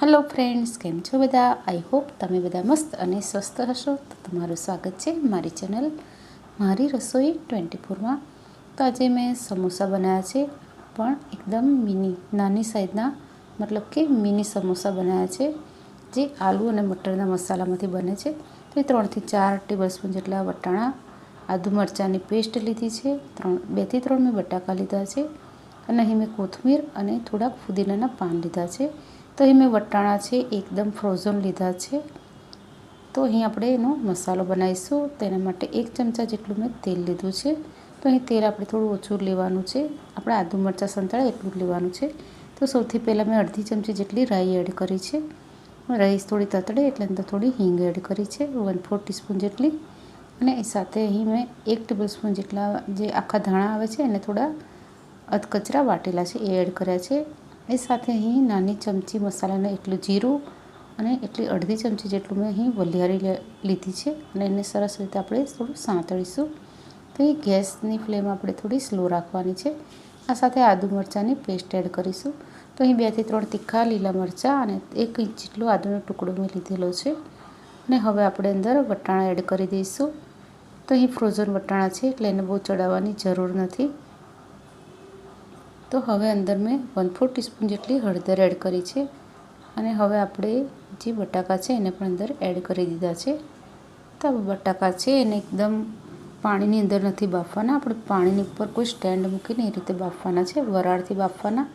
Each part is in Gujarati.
હેલો ફ્રેન્ડ્સ, કેમ છો બધા? આઈ હોપ તમે બધા મસ્ત અને સ્વસ્થ હશો. તો તમારું સ્વાગત છે મારી ચેનલ મારી રસોઈ 24માં. તો આજે મેં સમોસા બનાવ્યા છે, પણ એકદમ નાની સાઈઝના, મતલબ કે મિની સમોસા બનાવ્યા છે, જે આલુ અને મટરના મસાલામાંથી બને છે. તો એ 3થી 4 ટેબલસ્પૂન જેટલા વટાણા, આદુ મરચાંની પેસ્ટ લીધી છે, 2 થી 3 મેં બટાકા લીધા છે, અને અહીં મેં કોથમીર અને થોડાક ફુદીનાના પાન લીધા છે. તો અહીં મેં વટાણા છે એકદમ ફ્રોઝન લીધા છે. તો અહીં આપણે એનો મસાલો બનાવીશું. તેના માટે 1 ચમચા જેટલું મેં તેલ લીધું છે. તો અહીં તેલ આપણે થોડું ઓછું લેવાનું છે, આપણે આદુ મરચાં સંતળાય એટલું જ લેવાનું છે. તો સૌથી પહેલાં મેં અડધી ચમચી જેટલી રાઈ એડ કરી છે. રાઈ થોડી તતડે એટલે અંદર થોડી હિંગ એડ કરી છે, 1/4 ટીસ્પૂન જેટલી. અને એ સાથે અહીં મેં 1 ટેબલસ્પૂન જેટલા જે આખા ધાણા આવે છે એને થોડા અધકચરા વાટેલા છે એ એડ કર્યા છે. એ સાથે અહીં નાની ચમચી મસાલાને એટલું જીરું અને એટલી અડધી ચમચી જેટલું મેં અહીં વલિયારી લીધી છે, અને એને સરસ રીતે આપણે થોડું સાંતળીશું. તો એ ગેસની ફ્લેમ આપણે થોડી સ્લો રાખવાની છે. આ સાથે આદુ મરચાંની પેસ્ટ એડ કરીશું. તો અહીં 2 થી 3 તીખા લીલા મરચાં અને 1 ઇંચ જેટલો આદુનો ટુકડો મેં લીધેલો છે. અને હવે આપણે અંદર વટાણા એડ કરી દઈશું. તો અહીં ફ્રોઝન વટાણા છે એટલે એને બહુ ચડાવવાની જરૂર નથી. તો હવે અંદર મેં 1/4 ટીસ્પૂન જેટલી હળદર એડ કરી છે, અને હવે આપણે જે બટાકા છે એને પણ અંદર એડ કરી દીધા છે. તો બટાકા છે એને એકદમ પાણીની અંદર નથી બાફવાના, આપણે પાણીની ઉપર કોઈ સ્ટેન્ડ મૂકીને એ રીતે બાફવાના છે, વરાળથી બાફવાના,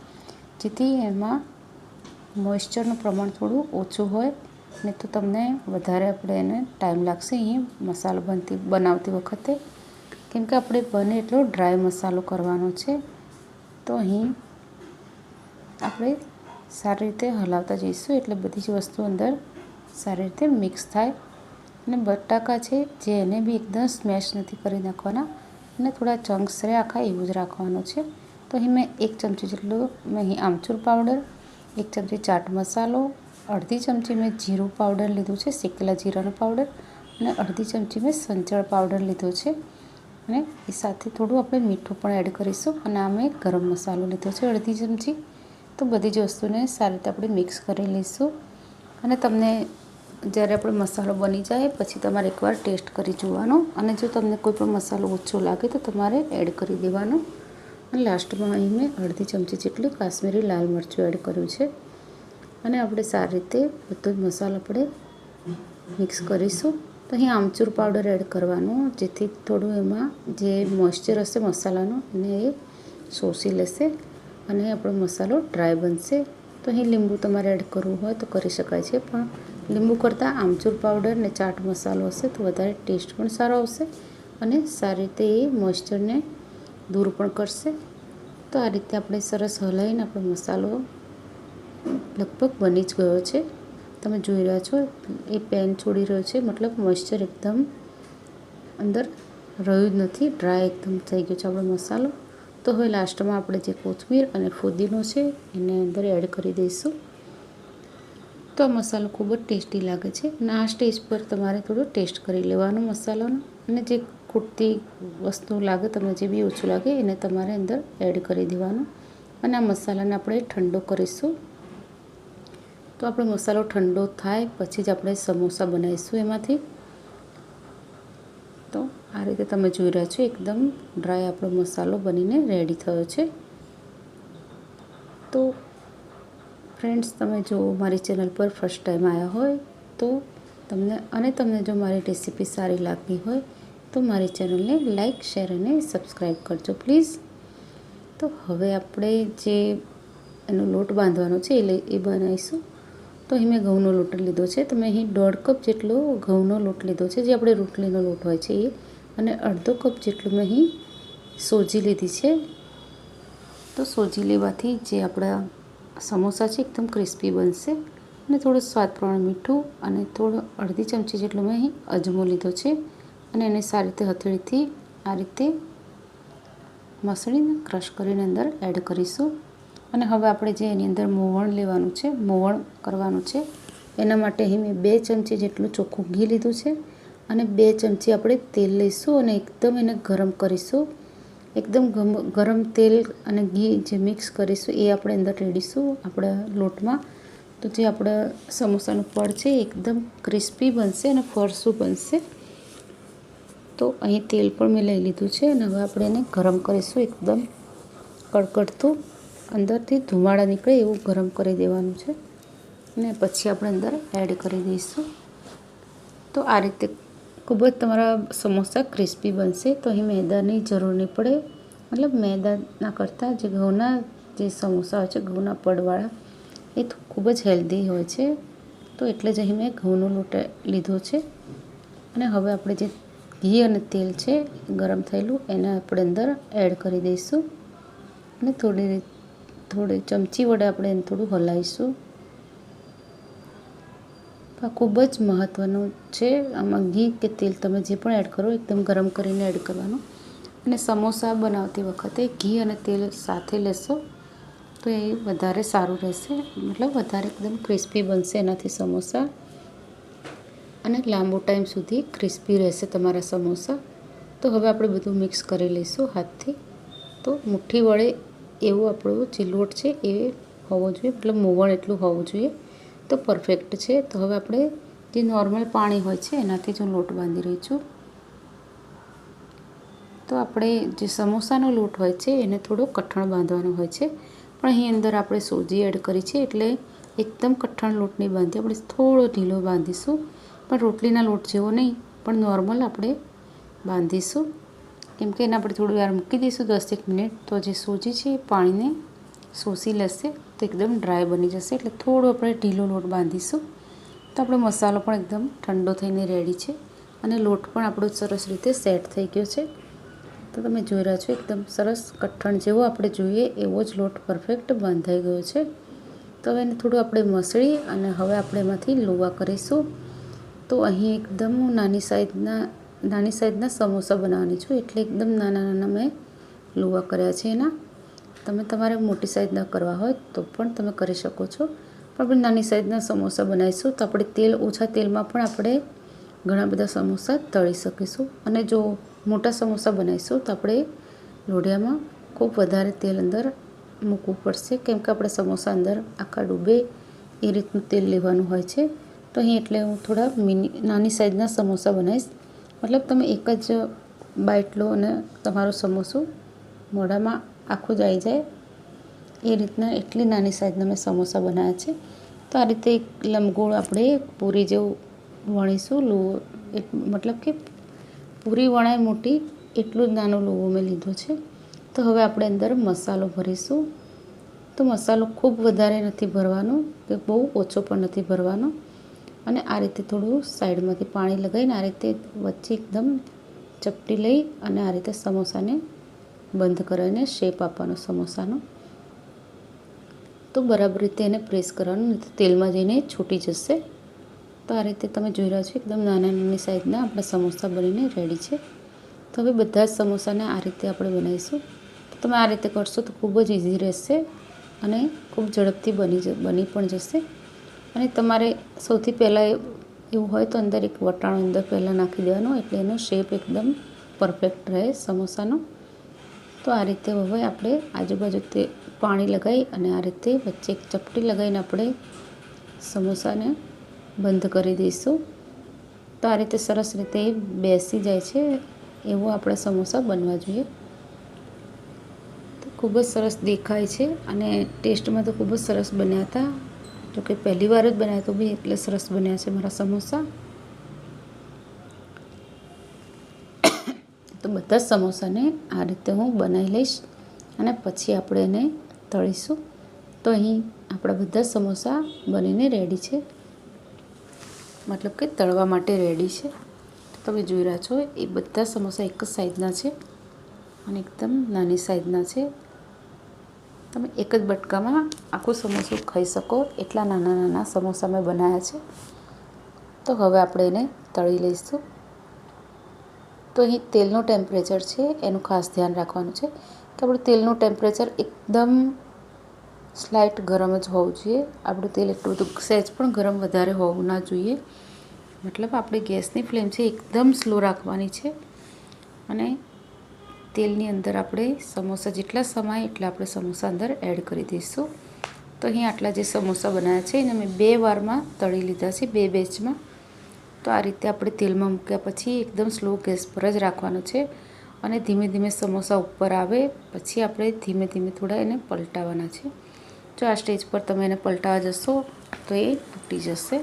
જેથી એમાં મોઇશ્ચરનું પ્રમાણ થોડું ઓછું હોય, ને તો તમને વધારે આપણે એને ટાઈમ લાગશે અહીં મસાલો બનાવતી વખતે, કેમ કે આપણે બને એટલો ડ્રાય મસાલો કરવાનો છે. તો અહીં આપણે સારી રીતે હલાવતા જઈશું એટલે બધી જ વસ્તુ અંદર સારી રીતે મિક્સ થાય. અને બટાકા છે જે એને બી એકદમ સ્મેશ નથી કરી નાખવાના, અને થોડા ચંક્સ રહે આખા એવું જ રાખવાનું છે. તો અહીં મેં 1 ચમચી જેટલું મેં અહીં આમચૂર પાવડર, 1 ચમચી ચાટ મસાલો, અડધી ચમચી મેં જીરું પાવડર લીધું છે, શેકેલા જીરાનો પાવડર, અને અડધી ચમચી મેં સંચળ પાવડર લીધો છે. અને એ સાથે થોડું આપણે મીઠું પણ એડ કરીશું, અને આ મેં ગરમ મસાલો લીધો છે અડધી ચમચી. તો બધી જ વસ્તુને સારી રીતે આપણે મિક્સ કરી લઈશું. અને તમને જ્યારે આપણે મસાલો બની જાય પછી તમારે એકવાર ટેસ્ટ કરી જોવાનો, અને જો તમને કોઈ પણ મસાલો ઓછો લાગે તો તમારે એડ કરી દેવાનો. અને લાસ્ટમાં અહીં મેં અડધી ચમચી જેટલું કાશ્મીરી લાલ મરચું એડ કર્યું છે. અને આપણે સારી રીતે બધો જ મસાલો આપણે મિક્સ કરીશું. તો અહીં આમચૂર પાવડર એડ કરવાનો, જેથી થોડું એમાં જે મોઇશ્ચર હશે મસાલાનો એને એ શોષી લેશે, અને આપણો મસાલો ડ્રાય બનશે. તો અહીં લીંબુ તમારે એડ કરવું હોય તો કરી શકાય છે, પણ લીંબુ કરતાં આમચૂર પાવડર ને ચાટ મસાલો હશે તો વધારે ટેસ્ટ પણ સારો આવશે, અને સારી રીતે એ મોઇશ્ચરને દૂર પણ કરશે. તો આ રીતે આપણે સરસ હલાવીને આપણો મસાલો લગભગ બની જ ગયો છે. તમે જોઈ રહ્યા છો એ પેન છોડી રહ્યો છે, મતલબ મોઇશ્ચર એકદમ અંદર રહ્યું જ નથી, ડ્રાય એકદમ થઈ ગયો છે આપણો મસાલો. તો હવે લાસ્ટમાં આપણે જે કોથમીર અને ફુદીનો છે એને અંદર એડ કરી દઈશું. તો આ મસાલો ખૂબ જ ટેસ્ટી લાગે છે, અને આ સ્ટેજ પર તમારે થોડો ટેસ્ટ કરી લેવાનો મસાલાનો, અને જે ખૂટતી વસ્તુ લાગે તમને જે બી ઓછું લાગે એને તમારે અંદર એડ કરી દેવાનું. અને આ મસાલાને આપણે ઠંડો કરીશું. તો આપણો મસાલો ઠંડો થાય પછી જ આપણે સમોસા બનાવીશું એમાંથી. તો આ રીતે તમે જોઈ રહ્યા છો એકદમ ડ્રાય આપણો મસાલો બનીને રેડી થયો છે. તો ફ્રેન્ડ્સ, તમે જો મારી ચેનલ પર ફર્સ્ટ ટાઈમ આવ્યા હોય તો તમને જો મારી રેસીપી સારી લાગતી હોય તો મારી ચેનલને લાઈક, શેર અને સબસ્ક્રાઈબ કરજો પ્લીઝ. તો હવે આપણે જે એનો લોટ બાંધવાનો છે એ બનાવીશું. તો અહીં મેં ઘઉંનો લોટ લીધો છે. તો મેં અહીં 1.5 કપ જેટલો ઘઉંનો લોટ લીધો છે, જે આપણે રોટલીનો લોટ હોય છે એ, અને અડધો કપ જેટલું મેં અહીં સોજી લીધી છે. તો સોજી લેવાથી જે આપણા સમોસા છે એકદમ ક્રિસ્પી બનશે. અને થોડું સ્વાદ પ્રમાણે મીઠું, અને થોડું અડધી ચમચી જેટલો મેં અહીં અજમો લીધો છે, અને એને સારી રીતે હથેળીથી આ રીતે મસળીને ક્રશ કરીને અંદર એડ કરીશું. અને હવે આપણે જે એની અંદર મોવણ લેવાનું છે, મોવણ કરવાનું છે, એના માટે અહીં મેં 2 ચમચી જેટલું ચોખ્ખું ઘી લીધું છે, અને 2 ચમચી આપણે તેલ લઈશું, અને એકદમ એને ગરમ કરીશું. એકદમ ગરમ તેલ અને ઘી જે મિક્સ કરીશું એ આપણે અંદર રેડીશું આપણા લોટમાં. તો જે આપણા સમોસાનું પડ છે એકદમ ક્રિસ્પી બનશે અને ફરસું બનશે. તો અહીં તેલ પણ મેં લઈ લીધું છે અને હવે આપણે એને ગરમ કરીશું. એકદમ કડકડતું અંદરથી ધુમાડા નીકળે એવું ગરમ કરી દેવાનું છે અને પછી આપણે અંદર એડ કરી દઈશું. તો આ રીતે ખૂબ જ તમારા સમોસા ક્રિસ્પી બનશે. તો અહીં મેદાની જરૂર નહીં પડે, મતલબ મેદાના કરતાં જે ઘઉંના જે સમોસા હોય છે ઘઉંના પડવાળા એ ખૂબ જ હેલ્ધી હોય છે. તો એટલે જ અહીં મેં ઘઉંનો લોટ લીધો છે. અને હવે આપણે જે ઘી અને તેલ છે ગરમ થયેલું એને આપણે અંદર એડ કરી દઈશું અને થોડી ચમચી વડે આપણે એને થોડું હલાવીશું. આ ખૂબ જ મહત્ત્વનું છે. આમાં ઘી કે તેલ તમે જે પણ એડ કરો એકદમ ગરમ કરીને એડ કરવાનું. અને સમોસા બનાવતી વખતે ઘી અને તેલ સાથે લેશો તો એ વધારે સારું રહેશે, મતલબ વધારે એકદમ ક્રિસ્પી બનશે એનાથી સમોસા અને લાંબો ટાઈમ સુધી ક્રિસ્પી રહેશે તમારા સમોસા. તો હવે આપણે બધું મિક્સ કરી લઈશું હાથથી. તો મુઠ્ઠી વડે એવો આપણો જે લોટ છે એ હોવો જોઈએ, મતલબ મોવણ એટલું હોવું જોઈએ તો પરફેક્ટ છે. તો હવે આપણે જે નોર્મલ પાણી હોય છે એનાથી જ હું લોટ બાંધી રહી છું. તો આપણે જે સમોસાનો લોટ હોય છે એને થોડો કઠણ બાંધવાનો હોય છે, પણ અહીં અંદર આપણે સોજી એડ કરી છે એટલે એકદમ કઠણ લોટ નહીં બાંધીએ, આપણે થોડો ઢીલો બાંધીશું. પણ રોટલીના લોટ જેવો નહીં, પણ નોર્મલ આપણે બાંધીશું. કેમ કે એને આપણે થોડી વાર મૂકી દઈશું 10 મિનિટ, તો જે સોજી છે એ પાણીને શોષી લેશે તો એકદમ ડ્રાય બની જશે. એટલે થોડો આપણે ઢીલો લોટ બાંધીશું. તો આપણો મસાલો પણ એકદમ ઠંડો થઈને રેડી છે અને લોટ પણ આપણો સરસ રીતે સેટ થઈ ગયો છે. તો તમે જોઈ રહ્યા છો એકદમ સરસ કઠણ જેવો આપણે જોઈએ એવો જ લોટ પરફેક્ટ બાંધાઈ ગયો છે. તો હવે એને થોડું આપણે મસળી અને હવે આપણે એમાંથી લોવા કરીશું. તો અહીં એકદમ નાની સાઈઝના સમોસા બનાવવાની છું, એટલે એકદમ નાના મેં લોવા કર્યા છે એના. તમે તમારે મોટી સાઈઝના કરવા હોય તો પણ તમે કરી શકો છો, પણ આપણે નાની સાઈઝના સમોસા બનાવીશું તો આપણે ઓછા તેલમાં પણ આપણે ઘણા બધા સમોસા તળી શકીશું. અને જો મોટા સમોસા બનાવીશું તો આપણે લોઢિયામાં ખૂબ વધારે તેલ અંદર મૂકવું પડશે, કેમ કે આપણે સમોસા અંદર આખા ડૂબે એ રીતનું તેલ લેવાનું હોય છે. તો અહીં એટલે હું થોડા નાની સાઈઝના સમોસા બનાવીશ, મતલબ તમે એક જ બાઈટ લો અને તમારું સમોસું મોઢામાં આખું જ આવી જાય એ રીતના એટલી નાની સાઈઝના મેં સમોસા બનાવ્યા છે. તો આ રીતે એક લંબગોળ આપણે પૂરી જેવું વણીશું. મતલબ કે પૂરી વણાય મોટી એટલું જ નાનો લોવો મેં લીધો છે. તો હવે આપણે અંદર મસાલો ભરીશું. તો મસાલો ખૂબ વધારે નથી ભરવાનો કે બહુ ઓછો પણ નથી ભરવાનો. અને આ રીતે થોડું સાઈડમાંથી પાણી લગાવીને આ રીતે વચ્ચે એકદમ ચપટી લઈ અને આ રીતે સમોસાને બંધ કરીને શેપ આપવાનો સમોસાનો. તો બરાબર રીતે એને પ્રેસ કરવાનું, નહીં તો તેલમાં જઈને છૂટી જશે. તો આ રીતે તમે જોઈ રહ્યા છો એકદમ નાની સાઈઝના આપણા સમોસા બનીને રેડી છે. તો હવે બધા જ સમોસાને આ રીતે આપણે બનાવીશું. તો તમે આ રીતે કરશો તો ખૂબ જ ઇઝી રહેશે અને ખૂબ ઝડપથી બની પણ જશે. અને તમારે સૌથી પહેલાં એવું હોય તો અંદર એક વટાણું અંદર પહેલાં નાખી દેવાનું, એટલે એનો શેપ એકદમ પરફેક્ટ રહે સમોસાનો. તો આ રીતે હવે આપણે આજુબાજુ પાણી લગાવી અને આ રીતે વચ્ચે એક ચપટી લગાવીને આપણે સમોસાને બંધ કરી દઈશું. તો આ રીતે સરસ રીતે બેસી જાય છે એવું આપણા સમોસા બનવા જોઈએ. તો ખૂબ જ સરસ દેખાય છે અને ટેસ્ટમાં તો ખૂબ જ સરસ બન્યા હતા. જો કે પહેલી વાર જ બનાવ્યા તો બી એટલે સરસ બન્યા છે મારા સમોસા. તો બધા જ સમોસાને આ રીતે હું બનાવી લઈશ અને પછી આપણે એને તળીશું. તો અહીં આપણા બધા જ સમોસા બનીને રેડી છે, મતલબ કે તળવા માટે રેડી છે. તો તમે જોઈ રહ્યા છો એ બધા સમોસા એક જ સાઈઝના છે અને એકદમ નાની સાઈઝના છે. તમે એક જ બટકામાં આખું સમોસું ખાઈ શકો એટલા નાના સમોસા મેં બનાવ્યા છે. તો હવે આપણે એને તળી લઈશું. તો અહીં તેલનું ટેમ્પરેચર છે એનું ખાસ ધ્યાન રાખવાનું છે કે આપણું તેલનું ટેમ્પરેચર એકદમ સ્લાઇટ ગરમ જ હોવું જોઈએ. આપણું તેલ એટલું બધું સહેજ પણ ગરમ વધારે હોવું ના જોઈએ. મતલબ આપણે ગેસની ફ્લેમ છે એકદમ સ્લો રાખવાની છે અને તેલની અંદર આપણે સમોસા જેટલા સમાય એટલા આપણે સમોસા અંદર એડ કરી દઈશું. તો તો અહીં આટલા જે સમોસા બનાવ્યા છે એને મેં 2 વારમાં તળી લીધા છે, 2 બેચમાં. તો આ રીતે આપણે તેલમાં મૂક્યા પછી એકદમ સ્લો ગેસ પર જ રાખવાનું છે અને ધીમે ધીમે સમોસા ઉપર આવે પછી આપણે ધીમે ધીમે થોડા એને પલટાવવાના છે. જો આ સ્ટેજ પર તમે એને પલટાવવા જશો તો એ તૂટી જશે.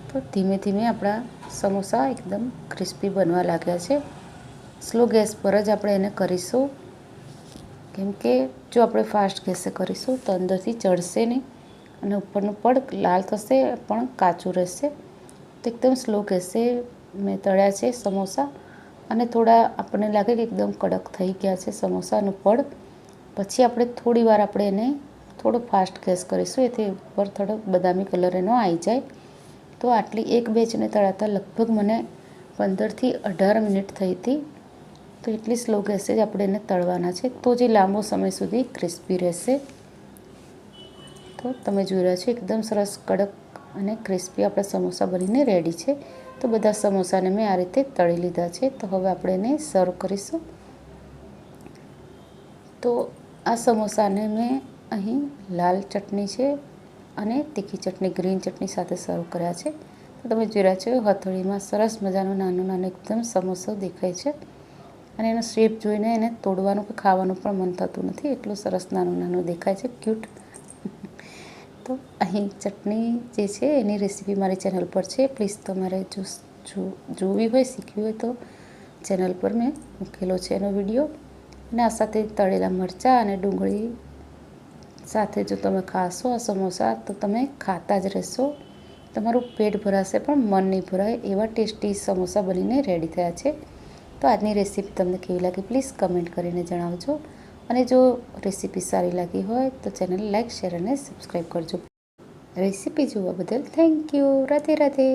તો ધીમે ધીમે આપણા સમોસા એકદમ ક્રિસ્પી બનવા લાગ્યા છે. સ્લો ગેસ પર જ આપણે એને કરીશું, કેમ કે જો આપણે ફાસ્ટ ગેસે કરીશું તો અંદરથી ચડશે નહીં અને ઉપરનું પડ લાલ થશે પણ કાચું રહેશે. તો એકદમ સ્લો ગેસે મેં તળ્યા છે સમોસા અને થોડા આપણને લાગે કે એકદમ કડક થઈ ગયા છે સમોસાનું પડ. પછી આપણે થોડી વાર આપણે એને થોડો ફાસ્ટ ગેસ કરીશું, એથી ઉપર થોડો બદામી કલર એનો આવી જાય. તો આટલી એક બેચને તળાતા લગભગ મને 15થી 18 મિનિટ થઈ હતી. તો એટલી સ્લો ગેસે જ આપણે એને તળવાના છે, તો જે લાંબો સમય સુધી ક્રિસ્પી રહેશે. તો તમે જોઈ રહ્યા છો એકદમ સરસ કડક અને ક્રિસ્પી આપણા સમોસા બનીને રેડી છે. તો બધા સમોસાને મેં આ રીતે તળી લીધા છે. તો હવે આપણે એને સર્વ કરીશું. તો આ સમોસાને મેં અહીં લાલ ચટણી છે અને તીખી ચટણી, ગ્રીન ચટણી સાથે સર્વ કર્યા છે. તો તમે જોઈ રહ્યા છો હથોડીમાં સરસ મજાનો નાનો નાનો એકદમ સમોસો દેખાય છે અને એનો શેપ જોઈને એને તોડવાનું કે ખાવાનું પણ મન થતું નથી, એટલું સરસ નાનું નાનું દેખાય છે, ક્યુટ. તો અહીં ચટણી જે છે એની રેસીપી મારી ચેનલ પર છે. પ્લીઝ તમારે જોવી હોય, શીખવી હોય તો ચેનલ પર મેં મૂકેલો છે એનો વિડીયો. અને આ સાથે તળેલા મરચાં અને ડુંગળી સાથે જો તમે ખાશો આ સમોસા તો તમે ખાતા જ રહેશો. તમારું પેટ ભરાશે પણ મન નહીં ભરાય એવા ટેસ્ટી સમોસા બનીને રેડી થયા છે. તો આજની રેસીપી તમને કેવી લાગી પ્લીઝ કમેન્ટ કરીને જણાવજો. અને જો રેસીપી સારી લાગી હોય તો ચેનલ લાઈક, શેર અને સબસ્ક્રાઈબ કરજો. રેસીપી જોવા બદલ થેન્ક યુ. રાધે રાધે.